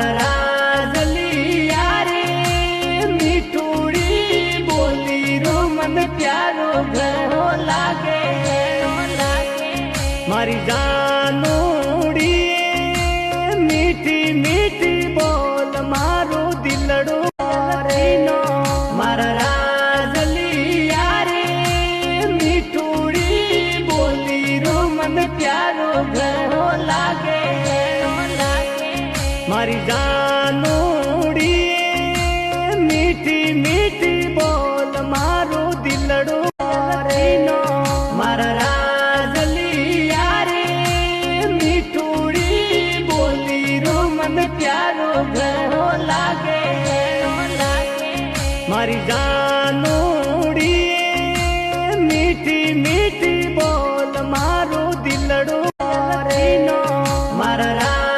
મારા રાજલિયા રે મીઠુડી બોલી રો મને પ્યારો ઘણો લાગે મારી જાનુડી મીઠી મીઠી બોલ મારું દિલડું રેનો મારા રાજલિયા રે મીઠુડી બોલી રો મને પ્યારો ઘણો લાગે મારી જાનુડી મીઠી મીઠી બોલ મારું દિલડું રેનો મારા રાજલિયા રે મીઠુડી બોલી રો મને પ્યારો ઘણો